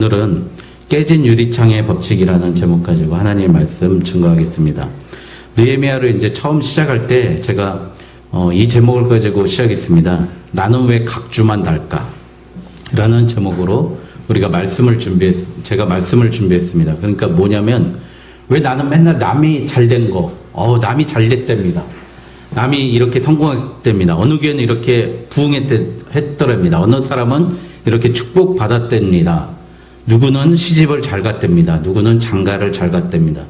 오늘은 깨진 유리창의 법칙이라는 제목 가지고 하나님의 말씀 증거하겠습니다. 느헤미야를 이제 처음 시작할 때 제가 이 제목을 가지고 시작했습니다. 나는 왜 각주만 달까? 라는 제목으로 제가 말씀을 준비했습니다. 그러니까 뭐냐면, 왜 나는 맨날 남이 잘된 거, 남이 잘 됐답니다. 남이 이렇게 성공했답니다. 어느 교회는 이렇게 부흥했더랍니다. 어느 사람은 이렇게 축복받았답니다. 누구는 시집을 잘 갔답니다. 누구는 장가를 잘 갔답니다.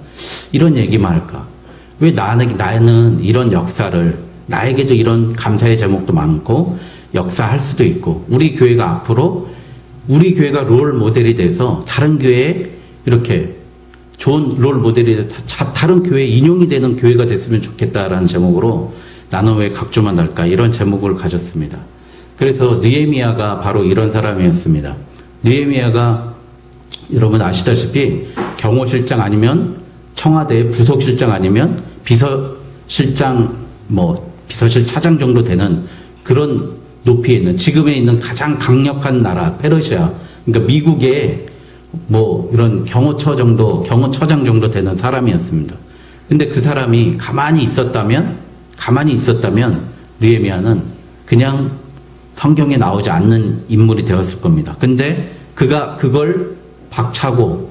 이런 얘기만 할까? 왜 나는 이런 역사를, 나에게도 이런 감사의 제목도 많고 역사할 수도 있고, 우리 교회가 앞으로 우리 교회가 롤 모델이 돼서 다른 교회에 이렇게 좋은 롤 모델이 돼서 다른 교회에 인용이 되는 교회가 됐으면 좋겠다라는 제목으로 나는 왜 각주만 달까? 이런 제목을 가졌습니다. 그래서 느헤미야가 바로 이런 사람이었습니다. 느헤미야가 여러분 아시다시피 경호실장 아니면 청와대 부속실장 아니면 비서실장 비서실 차장 정도 되는 그런 높이에 있는, 지금에 있는 가장 강력한 나라 페르시아, 그러니까 미국의 이런 경호처장 정도 되는 사람이었습니다. 근데 그 사람이 가만히 있었다면 느헤미야는 그냥 성경에 나오지 않는 인물이 되었을 겁니다. 근데 그가 그걸 박차고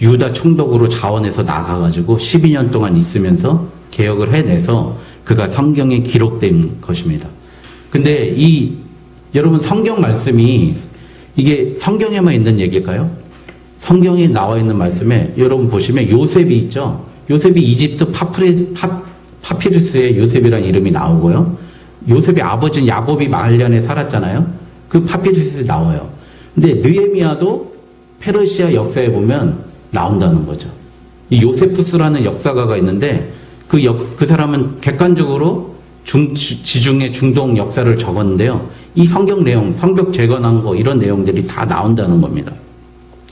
유다 총독으로 자원해서 나가가지고 12년 동안 있으면서 개혁을 해내서 그가 성경에 기록된 것입니다. 근데 여러분 성경 말씀이 이게 성경에만 있는 얘기일까요? 성경에 나와 있는 말씀에 여러분 보시면 요셉이 있죠. 요셉이 이집트 파피루스에 요셉이라는 이름이 나오고요. 요셉의 아버지는 야곱이 말년에 살았잖아요. 그 파피루스에 나와요. 근데 느헤미야도 페르시아 역사에 보면 나온다는 거죠. 이 요세푸스라는 역사가가 있는데 그 사람은 객관적으로 지중해 중동 역사를 적었는데요. 이 성경 내용, 성벽 재건한 거 이런 내용들이 다 나온다는 겁니다.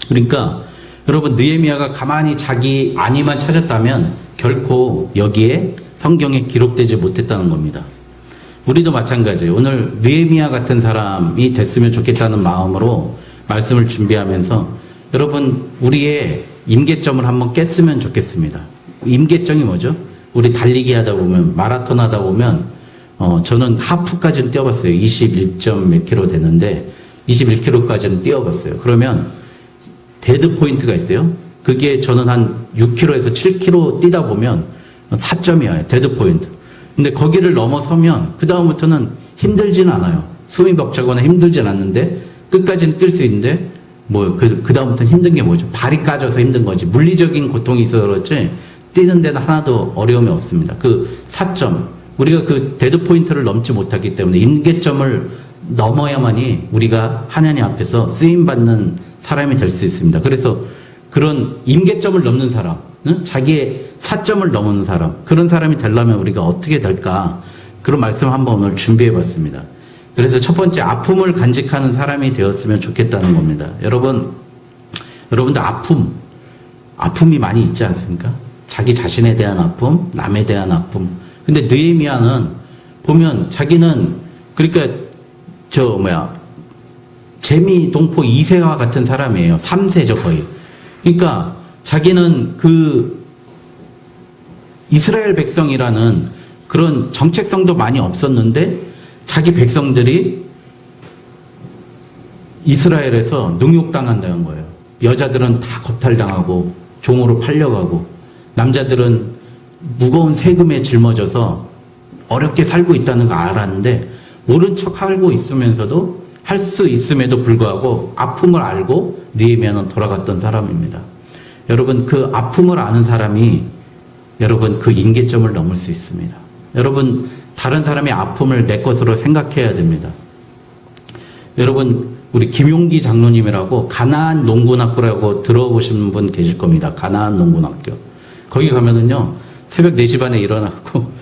그러니까 여러분 느헤미야가 가만히 자기 안위만 찾았다면 결코 여기에 성경에 기록되지 못했다는 겁니다. 우리도 마찬가지예요. 오늘 느헤미야 같은 사람이 됐으면 좋겠다는 마음으로 말씀을 준비하면서 여러분 우리의 임계점을 한번 깼으면 좋겠습니다. 임계점이 뭐죠? 우리 달리기 하다 보면, 마라톤 하다 보면 저는 하프까지는 뛰어봤어요. 21점 몇 킬로 되는데 21킬로까지는 뛰어봤어요. 그러면 데드 포인트가 있어요. 그게 저는 한 6킬로에서 7킬로 뛰다 보면 4점이에요. 데드 포인트. 근데 거기를 넘어서면 그 다음부터는 힘들진 않아요. 숨이 벅차거나 힘들진 않는데 끝까지는 뛸 수 있는데 그 다음부터는 힘든 게 뭐죠? 발이 까져서 힘든 거지. 물리적인 고통이 있어서 그렇지 뛰는 데는 하나도 어려움이 없습니다. 그 4점. 우리가 그 데드 포인트를 넘지 못하기 때문에 임계점을 넘어야만이 우리가 하나님 앞에서 쓰임받는 사람이 될 수 있습니다. 그래서 그런 임계점을 넘는 사람, 자기의 4점을 넘는 사람, 그런 사람이 되려면 우리가 어떻게 될까? 그런 말씀 한번 오늘 준비해 봤습니다. 그래서 첫 번째, 아픔을 간직하는 사람이 되었으면 좋겠다는 겁니다. 여러분들 아픔이 많이 있지 않습니까? 자기 자신에 대한 아픔, 남에 대한 아픔. 근데 느헤미야는 보면 자기는 그러니까 재미 동포 2세와 같은 사람이에요. 3세죠 거의. 그러니까 자기는 그 이스라엘 백성이라는 그런 정체성도 많이 없었는데 자기 백성들이 이스라엘에서 능욕당한다는 거예요. 여자들은 다 겁탈당하고 종으로 팔려가고 남자들은 무거운 세금에 짊어져서 어렵게 살고 있다는 거 알았는데 모른 척 살고 있으면서도 할 수 있음에도 불구하고 아픔을 알고 느헤미야는 돌아갔던 사람입니다. 여러분 그 아픔을 아는 사람이 여러분 그 임계점을 넘을 수 있습니다. 여러분 다른 사람의 아픔을 내 것으로 생각해야 됩니다. 여러분 우리 김용기 장로님이라고 가나안 농군학교라고 들어보신 분 계실 겁니다. 가나안 농군학교. 거기 가면은요 새벽 4시 반에 일어나고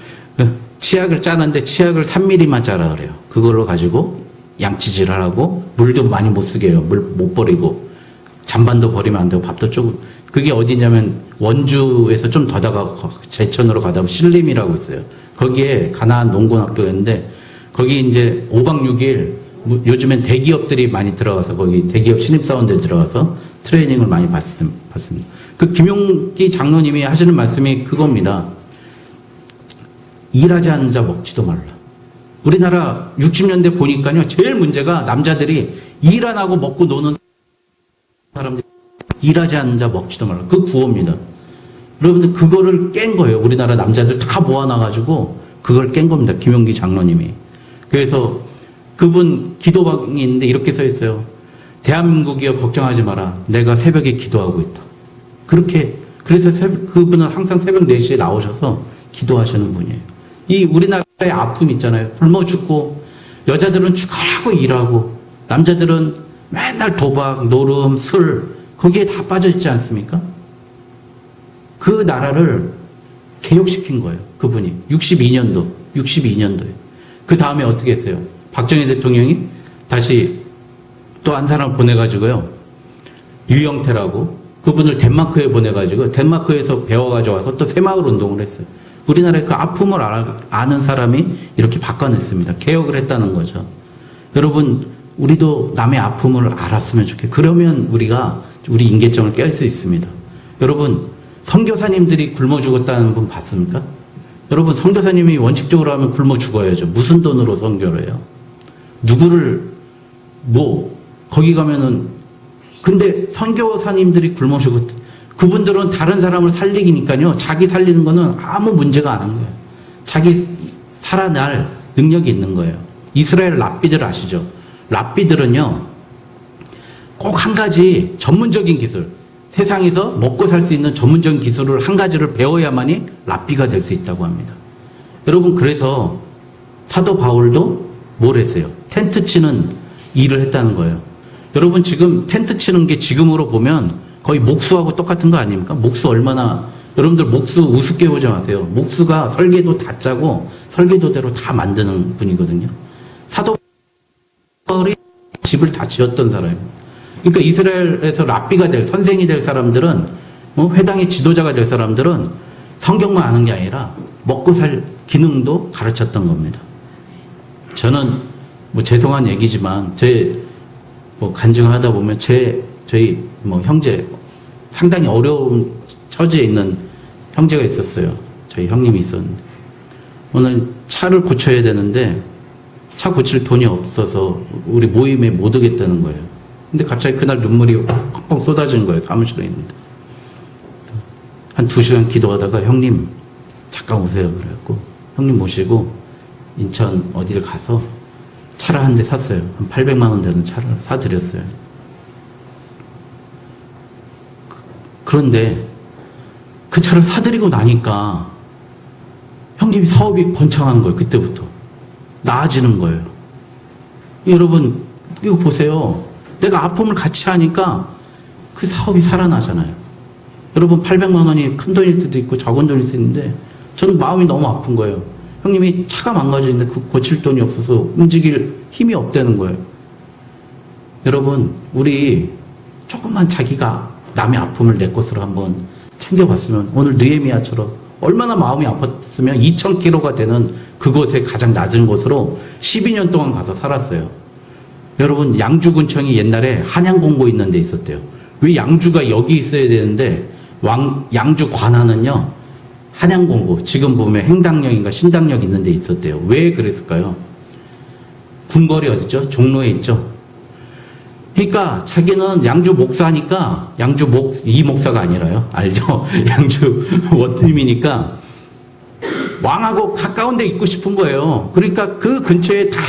치약을 짜는데 치약을 3mm만 짜라 그래요. 그걸로 가지고 양치질을 하고 물도 많이 못 쓰게 해요. 물 못 버리고 잔반도 버리면 안 되고 밥도 조금. 그게 어디냐면 원주에서 좀 더 다가 제천으로 가다 보면 신림이라고 있어요. 거기에 가나안 농군학교였는데 거기 이제 5박 6일 요즘엔 대기업들이 많이 들어가서 거기 대기업 신입사원들 들어가서 트레이닝을 많이 받습니다. 그 김용기 장로님이 하시는 말씀이 그겁니다. 일하지 않는 자 먹지도 말라. 우리나라 60년대 보니까요, 제일 문제가 남자들이 일 안 하고 먹고 노는 사람들, 일하지 않는 자 먹지도 말라. 그 구호입니다. 여러분들 그거를 깬 거예요. 우리나라 남자들 다 모아놔가지고 그걸 깬 겁니다. 김용기 장로님이. 그래서 그분 기도방이 있는데 이렇게 써 있어요. 대한민국이여 걱정하지 마라. 내가 새벽에 기도하고 있다. 그렇게, 그래서 그분은 항상 새벽 4시에 나오셔서 기도하시는 분이에요. 이 우리나라의 아픔 있잖아요. 굶어 죽고, 여자들은 죽어라고 일하고, 남자들은 맨날 도박, 노름, 술, 거기에 다 빠져 있지 않습니까? 그 나라를 개혁시킨 거예요. 그분이. 62년도에. 그 다음에 어떻게 했어요? 박정희 대통령이 다시 또 한 사람을 보내가지고요. 유영태라고 그분을 덴마크에 보내가지고 덴마크에서 배워가지고 와서 또 새마을 운동을 했어요. 우리나라의 그 아픔을 아는 사람이 이렇게 바꿔냈습니다. 개혁을 했다는 거죠. 여러분, 우리도 남의 아픔을 알았으면 좋겠어요. 그러면 우리가 우리 인계점을 깰 수 있습니다. 여러분, 선교사님들이 굶어 죽었다는 분 봤습니까? 여러분, 선교사님이 원칙적으로 하면 굶어 죽어야죠. 무슨 돈으로 선교를 해요? 누구를, 거기 가면은, 근데 선교사님들이 굶어 죽었, 그분들은 다른 사람을 살리기니까요. 자기 살리는 거는 아무 문제가 안 한 거예요. 자기 살아날 능력이 있는 거예요. 이스라엘 랍비들 아시죠? 랍비들은요, 꼭 한 가지 전문적인 기술, 세상에서 먹고 살 수 있는 전문적인 기술을 한 가지를 배워야만이 랍비가 될 수 있다고 합니다. 여러분, 그래서 사도 바울도 뭘 했어요? 텐트 치는 일을 했다는 거예요. 여러분, 지금 텐트 치는 게 지금으로 보면 거의 목수하고 똑같은 거 아닙니까? 목수 얼마나, 여러분들 목수 우습게 보지 마세요. 목수가 설계도 다 짜고 설계도대로 다 만드는 분이거든요. 사도 바울이 집을 다 지었던 사람이에요. 그러니까 이스라엘에서 랍비가 될, 선생이 될 사람들은, 회당의 지도자가 될 사람들은 성경만 아는 게 아니라 먹고 살 기능도 가르쳤던 겁니다. 저는 죄송한 얘기지만 간증을 하다 보면 저희 형제, 상당히 어려운 처지에 있는 형제가 있었어요. 저희 형님이 있었는데. 오늘 차를 고쳐야 되는데 차 고칠 돈이 없어서 우리 모임에 못 오겠다는 거예요. 근데 갑자기 그날 눈물이 펑펑 쏟아진 거예요. 사무실에 있는데. 한 2시간 기도하다가 형님 잠깐 오세요. 그래갖고 형님 모시고 인천 어디를 가서 차를 한 대 샀어요. 한 800만 원 되는 차를 사드렸어요. 그런데 그 차를 사드리고 나니까 형님이 사업이 번창한 거예요. 그때부터. 나아지는 거예요. 여러분, 이거 보세요. 내가 아픔을 같이 하니까 그 사업이 살아나잖아요. 여러분, 800만 원이 큰 돈일 수도 있고 적은 돈일 수 있는데 저는 마음이 너무 아픈 거예요. 형님이 차가 망가지는데 그 고칠 돈이 없어서 움직일 힘이 없다는 거예요. 여러분, 우리 조금만 자기가 남의 아픔을 내 것으로 한번 챙겨봤으면, 오늘 느헤미야처럼 얼마나 마음이 아팠으면 2,000km가 되는 그곳에 가장 낮은 곳으로 12년 동안 가서 살았어요. 여러분, 양주군청이 옛날에 한양공고 있는 데 있었대요. 왜 양주가 여기 있어야 되는데 양주 관하는요, 한양공고, 지금 보면 행당역인가 신당역 있는 데 있었대요. 왜 그랬을까요? 궁궐이 어디죠? 종로에 있죠. 그러니까 자기는 양주 목사니까, 이 목사가 아니라요. 알죠? 양주 원님이니까 왕하고 가까운 데 있고 싶은 거예요. 그러니까 그 근처에 다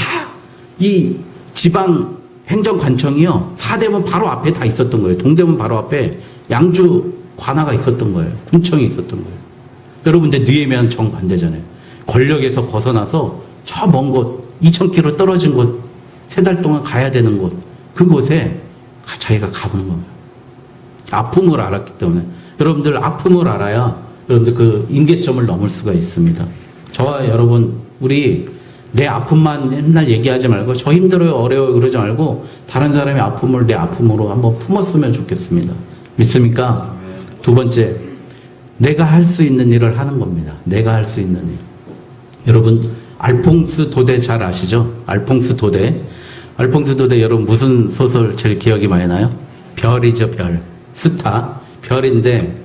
이 지방 행정관청이요, 사대문 바로 앞에 다 있었던 거예요. 동대문 바로 앞에 양주 관하가 있었던 거예요. 군청이 있었던 거예요. 여러분, 근데 느헤미야는 정반대잖아요. 권력에서 벗어나서 저 먼 곳, 2,000km 떨어진 곳, 3달 동안 가야 되는 곳, 그곳에 자기가 가보는 겁니다. 아픔을 알았기 때문에. 여러분들, 아픔을 알아야 여러분들 그 임계점을 넘을 수가 있습니다. 저와 여러분, 우리 내 아픔만 맨날 얘기하지 말고, 저 힘들어요, 어려워요 그러지 말고 다른 사람의 아픔을 내 아픔으로 한번 품었으면 좋겠습니다. 믿습니까? 두 번째, 내가 할 수 있는 일을 하는 겁니다. 내가 할 수 있는 일. 여러분, 알퐁스 도데 잘 아시죠? 알퐁스 도데. 알퐁스 도데 여러분 무슨 소설 제일 기억이 많이 나요? 별이죠, 별. 스타. 별인데,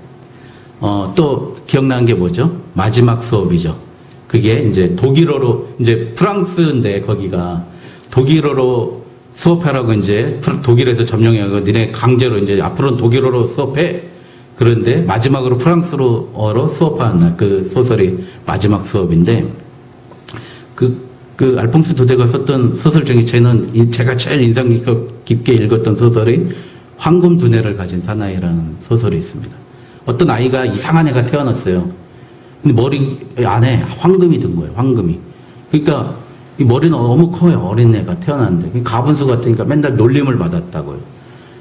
또 기억나는 게 뭐죠? 마지막 수업이죠. 그게 이제 독일어로, 이제 프랑스인데 거기가 독일어로 수업하라고 이제 독일에서 점령해가지고 니네 강제로 이제 앞으로는 독일어로 수업해. 그런데 마지막으로 프랑스어로 수업하는 날 그 소설이 마지막 수업인데 그 알퐁스 도데가 썼던 소설 중에 제가 제일 인상 깊게 읽었던 소설이 황금 두뇌를 가진 사나이라는 소설이 있습니다. 어떤 아이가 이상한 애가 태어났어요. 근데 머리 안에 황금이 든 거예요. 황금이. 그러니까 이 머리는 너무 커요. 어린애가 태어났는데 가분수 같으니까 맨날 놀림을 받았다고요.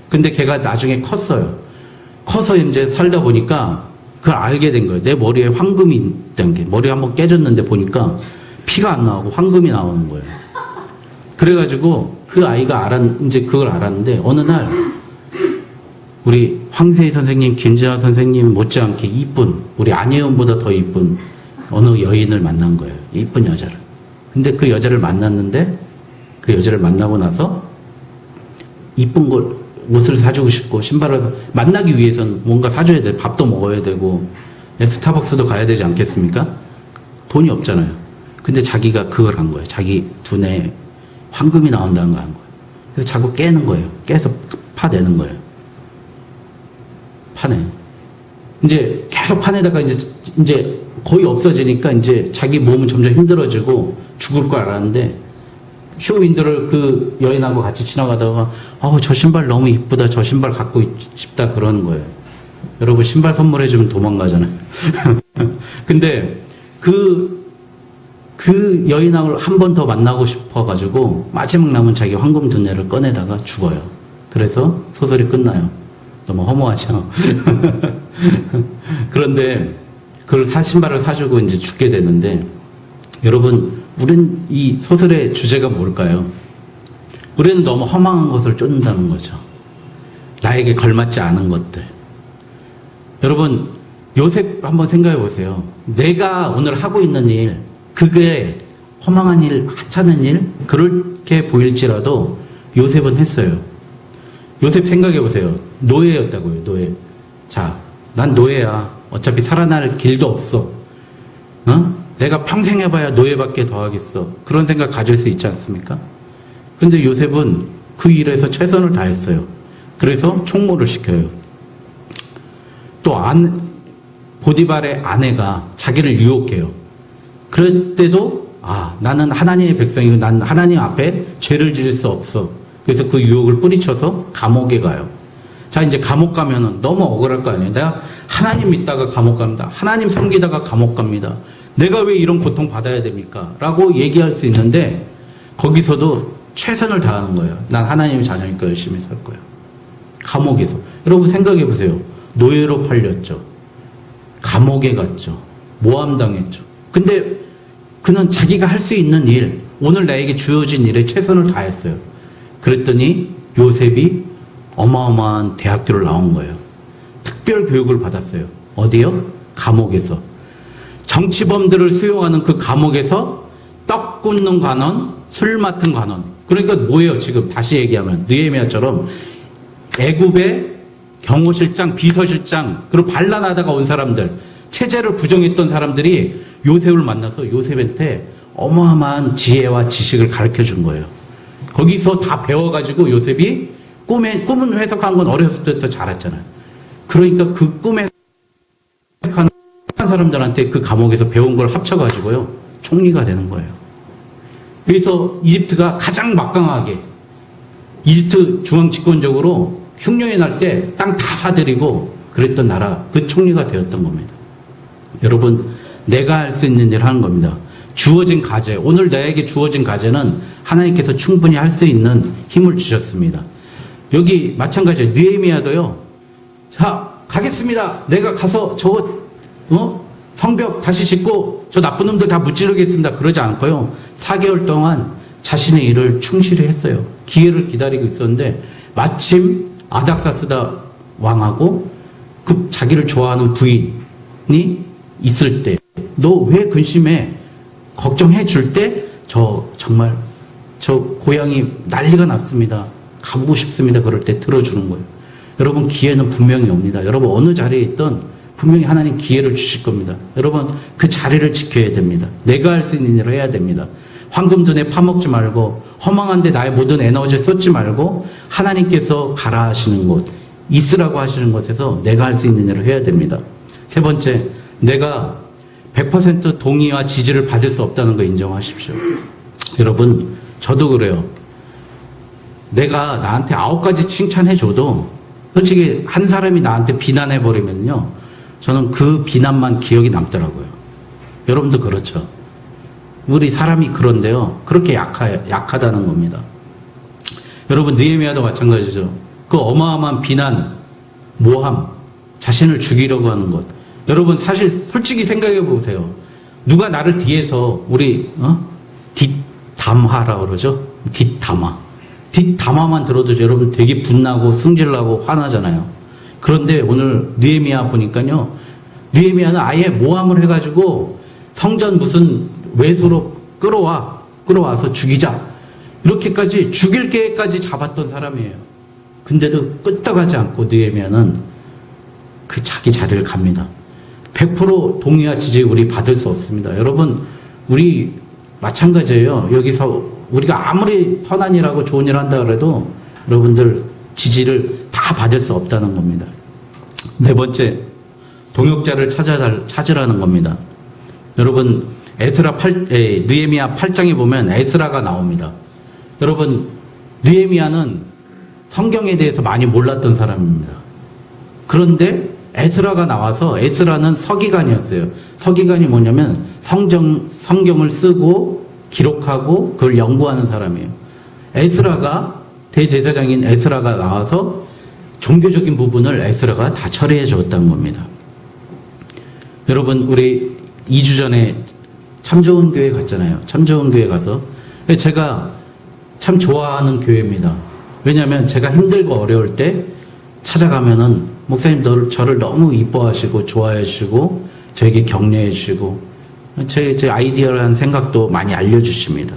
근데 걔가 나중에 컸어요. 커서 이제 살다 보니까 그걸 알게 된 거예요. 내 머리에 황금이 있다는 게. 머리 한번 깨졌는데 보니까 피가 안 나오고 황금이 나오는 거예요. 그래가지고 그 아이가 이제 그걸 알았는데 어느 날 우리 황세희 선생님, 김지아 선생님 못지않게 이쁜, 우리 안예은보다 더 이쁜 어느 여인을 만난 거예요. 이쁜 여자를. 근데 그 여자를 만났는데 그 여자를 만나고 나서 이쁜 걸 옷을 사주고 싶고 신발을 만나기 위해서는 뭔가 사줘야 돼. 밥도 먹어야 되고 스타벅스도 가야 되지 않겠습니까? 돈이 없잖아요. 근데 자기가 그걸 한 거예요. 자기 두뇌에 황금이 나온다는 걸 한 거예요. 그래서 자꾸 깨는 거예요. 깨서 파내는 거예요. 파내. 이제 계속 파내다가 이제 거의 없어지니까 이제 자기 몸은 점점 힘들어지고 죽을 걸 알았는데 쇼윈도를 그 여인하고 같이 지나가다가 저 신발 너무 이쁘다. 저 신발 갖고 싶다. 그러는 거예요. 여러분 신발 선물해주면 도망가잖아요. 근데 그 여인하고 한 번 더 만나고 싶어가지고 마지막 남은 자기 황금 두뇌를 꺼내다가 죽어요. 그래서 소설이 끝나요. 너무 허무하죠. 그런데 그걸 신발을 사주고 이제 죽게 되는데 여러분 우린 이 소설의 주제가 뭘까요? 우리는 너무 허망한 것을 쫓는다는 거죠. 나에게 걸맞지 않은 것들. 여러분 요셉 한번 생각해 보세요. 내가 오늘 하고 있는 일 그게 허망한 일, 하찮은 일 그렇게 보일지라도 요셉은 했어요. 요셉 생각해 보세요. 노예였다고요. 노예. 자, 난 노예야. 어차피 살아날 길도 없어. 내가 평생 해봐야 노예밖에 더 하겠어. 그런 생각 가질 수 있지 않습니까? 근데 요셉은 그 일에서 최선을 다했어요. 그래서 총무를 시켜요. 또 보디발의 아내가 자기를 유혹해요. 그럴 때도 나는 하나님의 백성이고 난 하나님 앞에 죄를 지을 수 없어. 그래서 그 유혹을 뿌리쳐서 감옥에 가요. 자, 이제 감옥 가면은 너무 억울할 거 아니에요. 내가 하나님 믿다가 감옥 갑니다. 하나님 섬기다가 감옥 갑니다. 내가 왜 이런 고통 받아야 됩니까? 라고 얘기할 수 있는데 거기서도 최선을 다하는 거예요. 난 하나님의 자녀니까 열심히 살 거예요. 감옥에서. 여러분 생각해 보세요. 노예로 팔렸죠. 감옥에 갔죠. 모함당했죠. 근데 그는 자기가 할 수 있는 일, 오늘 나에게 주어진 일에 최선을 다했어요. 그랬더니 요셉이 어마어마한 대학교를 나온 거예요. 특별 교육을 받았어요. 어디요? 감옥에서. 정치범들을 수용하는 그 감옥에서 떡 굽는 관원, 술 맡은 관원. 그러니까 뭐예요? 지금 다시 얘기하면 느헤미야처럼 애굽의 경호실장, 비서실장, 그리고 반란하다가 온 사람들, 체제를 부정했던 사람들이 요셉을 만나서 요셉한테 어마어마한 지혜와 지식을 가르쳐 준 거예요. 거기서 다 배워가지고 요셉이 꿈은 해석한 건 어렸을 때부터 잘했잖아요. 그러니까 그 꿈에 해석하는 사람들한테 그 감옥에서 배운 걸 합쳐가지고요. 총리가 되는 거예요. 그래서 이집트가 가장 막강하게 이집트 중앙 집권적으로 흉년이 날 때 땅 다 사들이고 그랬던 나라 그 총리가 되었던 겁니다. 여러분 내가 할 수 있는 일을 하는 겁니다. 주어진 과제, 오늘 나에게 주어진 과제는 하나님께서 충분히 할 수 있는 힘을 주셨습니다. 여기 마찬가지예요. 느헤미야도요. 자, 가겠습니다. 내가 가서 성벽 다시 짓고 저 나쁜 놈들 다 무찌르겠습니다. 그러지 않고요. 4개월 동안 자신의 일을 충실히 했어요. 기회를 기다리고 있었는데 마침 아닥사스다 왕하고 그 자기를 좋아하는 부인이 있을 때 너 왜 근심해? 걱정해 줄 때 저 정말 저 고향이 난리가 났습니다. 가보고 싶습니다. 그럴 때 들어주는 거예요. 여러분 기회는 분명히 옵니다. 여러분 어느 자리에 있든 분명히 하나님 기회를 주실 겁니다. 여러분 그 자리를 지켜야 됩니다. 내가 할 수 있는 일을 해야 됩니다. 황금돈에 파먹지 말고 허망한데 나의 모든 에너지를 쏟지 말고 하나님께서 가라 하시는 곳, 있으라고 하시는 곳에서 내가 할 수 있는 일을 해야 됩니다. 세 번째, 내가 100% 동의와 지지를 받을 수 없다는 거 인정하십시오. 여러분 저도 그래요. 내가 나한테 9가지 칭찬해줘도 솔직히 한 사람이 나한테 비난해버리면요, 저는 그 비난만 기억이 남더라고요. 여러분도 그렇죠. 우리 사람이 그런데요, 그렇게 약하다는 겁니다. 여러분 느헤미야도 마찬가지죠. 그 어마어마한 비난, 모함, 자신을 죽이려고 하는 것. 여러분 사실 솔직히 생각해 보세요. 누가 나를 뒤에서 우리 뒷담화라고 그러죠. 뒷담화만 들어도 여러분 되게 분나고 승질나고 화나잖아요. 그런데 오늘 느헤미야 보니까요, 느헤미야는 아예 모함을 해가지고 성전 무슨 외소로 끌어와서 죽이자, 이렇게까지 죽일 계획까지 잡았던 사람이에요. 근데도 끄떡하지 않고 느헤미야는 그 자기 자리를 갑니다. 100% 동의와 지지 우리 받을 수 없습니다. 여러분 우리 마찬가지예요. 여기서 우리가 아무리 선한 일하고 좋은 일 한다 그래도 여러분들 지지를 다 받을 수 없다는 겁니다. 네 번째, 동역자를 찾으라는 겁니다. 여러분 느헤미야 8장에 보면 에스라가 나옵니다. 여러분 느헤미야는 성경에 대해서 많이 몰랐던 사람입니다. 그런데 에스라가 나와서, 에스라는 서기관이었어요. 서기관이 뭐냐면 성경을 쓰고 기록하고 그걸 연구하는 사람이에요. 에스라가, 대제사장인 에스라가 나와서 종교적인 부분을 에스라가 다 처리해 줬다는 겁니다. 여러분 우리 2주 전에 참 좋은 교회 갔잖아요. 참 좋은 교회 가서 제가 참 좋아하는 교회입니다. 왜냐하면 제가 힘들고 어려울 때 찾아가면은 목사님 저를 너무 이뻐하시고 좋아해 주시고 저에게 격려해 주시고 제 아이디어라는 생각도 많이 알려주십니다.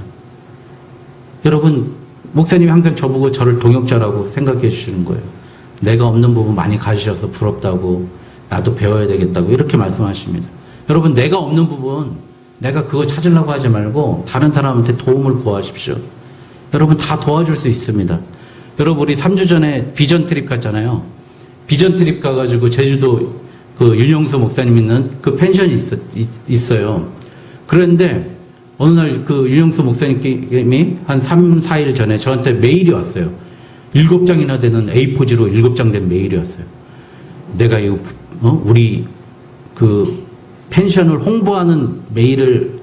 여러분 목사님이 항상 저보고 저를 동역자라고 생각해 주시는 거예요. 내가 없는 부분 많이 가지셔서 부럽다고, 나도 배워야 되겠다고 이렇게 말씀하십니다. 여러분 내가 없는 부분, 내가 그거 찾으려고 하지 말고 다른 사람한테 도움을 구하십시오. 여러분 다 도와줄 수 있습니다. 여러분 우리 3주 전에 비전 트립 갔잖아요. 비전 트립 가가지고 제주도 그 윤용수 목사님 있는 그 펜션이 있어요. 그런데 어느 날 그 윤용수 목사님이 한 3, 4일 전에 저한테 메일이 왔어요. 7장이나 되는 A4지로 7장 된 메일이 왔어요. 내가 이거 우리 그 펜션을 홍보하는 메일을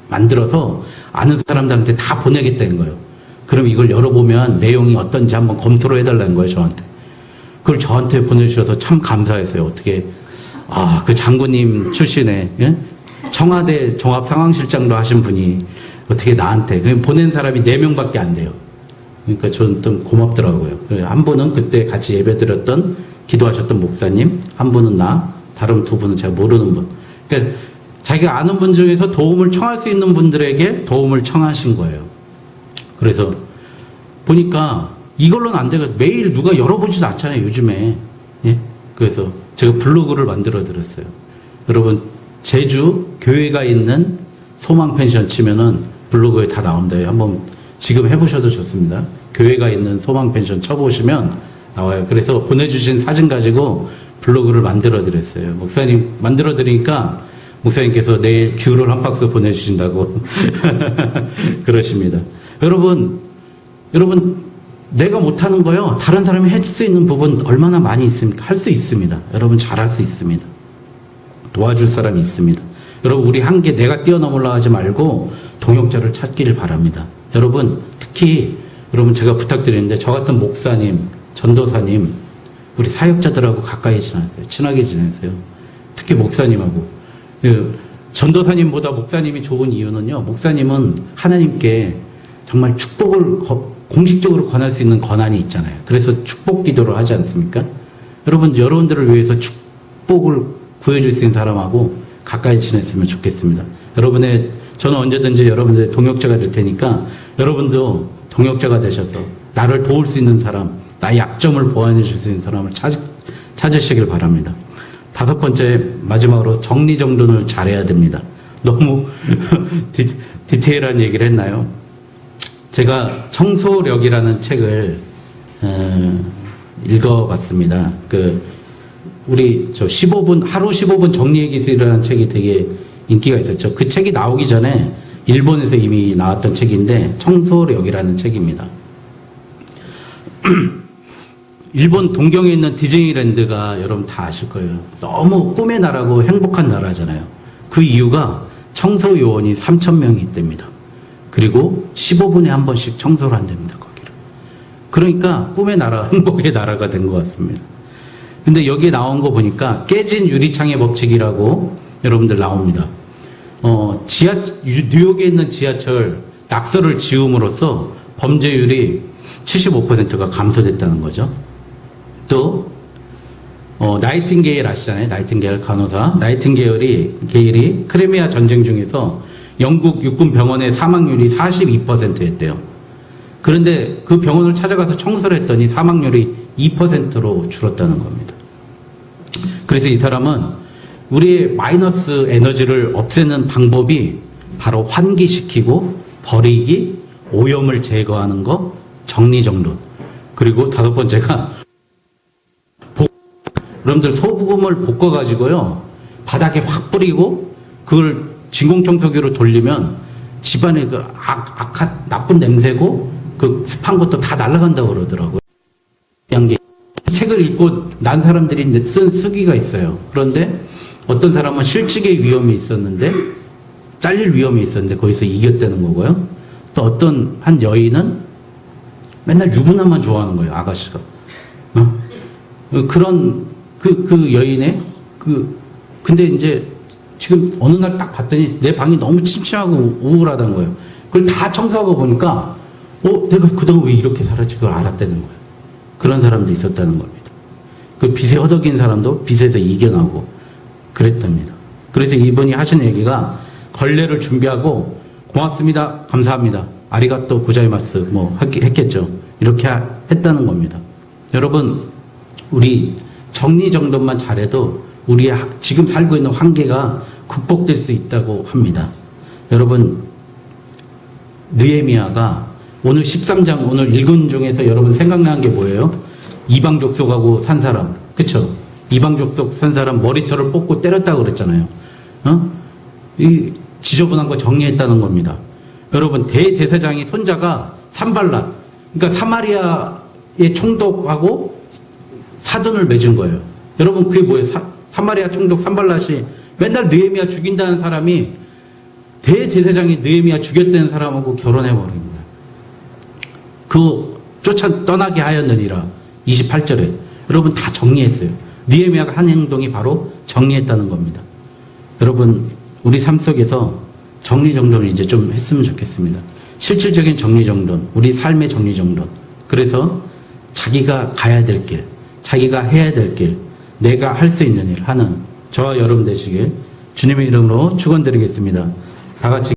만들어서 아는 사람들한테 다 보내겠다는 거예요. 그럼 이걸 열어보면 내용이 어떤지 한번 검토를 해달라는 거예요, 저한테. 그걸 저한테 보내주셔서 참 감사했어요. 어떻게, 그 장군님 출신의, 예? 청와대 종합상황실장도 하신 분이 어떻게 나한테, 보낸 사람이 4명밖에 안 돼요. 그러니까 저는 좀 고맙더라고요. 한 분은 그때 같이 예배드렸던, 기도하셨던 목사님, 한 분은 나, 다른 2분은 제가 모르는 분. 그러니까 자기가 아는 분 중에서 도움을 청할 수 있는 분들에게 도움을 청하신 거예요. 그래서 보니까 이걸로는 안 되고 매일 누가 열어보지도 않잖아요, 요즘에. 예? 그래서 제가 블로그를 만들어 드렸어요. 여러분, 제주 교회가 있는 소망 펜션 치면은 블로그에 다 나옵니다. 한번 지금 해보셔도 좋습니다. 교회가 있는 소망 펜션 쳐보시면 나와요. 그래서 보내주신 사진 가지고 블로그를 만들어 드렸어요. 목사님 만들어 드리니까 목사님께서 내일 귤을 한 박스 보내주신다고 그러십니다. 여러분 내가 못하는 거요, 다른 사람이 할 수 있는 부분 얼마나 많이 있습니까? 할 수 있습니다. 여러분 잘할 수 있습니다. 도와줄 사람이 있습니다. 여러분 우리 한계 내가 뛰어넘으려고 하지 말고 동역자를 찾기를 바랍니다. 여러분 특히 여러분 제가 부탁드리는데 저 같은 목사님, 전도사님, 우리 사역자들하고 가까이 지내세요. 친하게 지내세요. 특히 목사님하고. 전도사님보다 목사님이 좋은 이유는요, 목사님은 하나님께 정말 축복을 공식적으로 권할 수 있는 권한이 있잖아요. 그래서 축복 기도를 하지 않습니까? 여러분, 여러분들을 위해서 축복을 구해줄 수 있는 사람하고 가까이 지냈으면 좋겠습니다. 여러분의 저는 언제든지 여러분들의 동역자가 될 테니까 여러분도 동역자가 되셔서 나를 도울 수 있는 사람, 나의 약점을 보완해 줄 수 있는 사람을 찾으시길 바랍니다. 5번째, 마지막으로 정리정돈을 잘해야 됩니다. 너무 디테일한 얘기를 했나요? 제가 청소력이라는 책을 읽어봤습니다. 우리 15분, 하루 15분 정리의 기술이라는 책이 되게 인기가 있었죠. 그 책이 나오기 전에 일본에서 이미 나왔던 책인데 청소력이라는 책입니다. 일본 동경에 있는 디즈니랜드가 여러분 다 아실 거예요. 너무 꿈의 나라고 행복한 나라잖아요. 그 이유가 청소 요원이 3,000명이 있답니다. 그리고 15분에 한 번씩 청소를 한답니다, 거기를. 그러니까 꿈의 나라, 행복의 나라가 된 것 같습니다. 근데 여기에 나온 거 보니까 깨진 유리창의 법칙이라고 여러분들 나옵니다. 뉴욕에 있는 지하철 낙서를 지움으로써 범죄율이 75%가 감소됐다는 거죠. 또 나이팅게일 아시잖아요. 나이팅게일 간호사. 나이팅게일이 크리미아 전쟁 중에서 영국 육군 병원의 사망률이 42%였대요. 그런데 그 병원을 찾아가서 청소를 했더니 사망률이 2%로 줄었다는 겁니다. 그래서 이 사람은 우리의 마이너스 에너지를 없애는 방법이 바로 환기시키고 버리기, 오염을 제거하는 거, 정리정돈. 그리고 5번째가 여러분들 소금을 볶아가지고요 바닥에 확 뿌리고 그걸 진공청소기로 돌리면 집안에 그 나쁜 냄새고 그 습한 것도 다 날아간다고 그러더라고요. 이 책을 읽고 난 사람들이 쓴 수기가 있어요. 그런데 어떤 사람은 실직의 위험이 있었는데 잘릴 위험이 있었는데 거기서 이겼다는 거고요. 또 어떤 한 여인은 맨날 유부남만 좋아하는 거예요. 아가씨가. 그런 그 여인의 근데 이제 지금 어느 날 딱 봤더니 내 방이 너무 침침하고 우울하다는 거예요. 그걸 다 청소하고 보니까 내가 그동안 왜 이렇게 살았지 그걸 알았다는 거예요. 그런 사람도 있었다는 겁니다. 그 빚에 허덕인 사람도 빚에서 이겨나고 그랬답니다. 그래서 이분이 하신 얘기가 걸레를 준비하고 고맙습니다. 감사합니다. 아리가또 고자이마스 했겠죠. 이렇게 했다는 겁니다. 여러분 우리 정리정돈만 잘해도 우리 지금 살고 있는 한계가 극복될 수 있다고 합니다. 여러분 느헤미야가 오늘 13장 오늘 읽은 중에서 여러분 생각나는 게 뭐예요? 이방족속하고 산 사람, 그쵸? 이방족속 산 사람 머리털을 뽑고 때렸다고 그랬잖아요. 이 지저분한 거 정리했다는 겁니다. 여러분 대제사장이 손자가 산발랏, 그러니까 사마리아의 총독하고 사돈을 맺은 거예요. 여러분 그게 뭐예요? 사마리아 총독 산발랏이 맨날 느헤미야 죽인다는 사람이 대제사장이 느헤미야 죽였다는 사람하고 결혼해버립니다. 그 쫓아 떠나게 하였느니라 28절에 여러분 다 정리했어요. 느헤미야가 한 행동이 바로 정리했다는 겁니다. 여러분 우리 삶 속에서 정리정돈을 이제 좀 했으면 좋겠습니다. 실질적인 정리정돈, 우리 삶의 정리정돈. 그래서 자기가 가야 될 길, 자기가 해야 될 길, 내가 할 수 있는 일 하는 저와 여러분 되시길 주님의 이름으로 축원드리겠습니다. 다 같이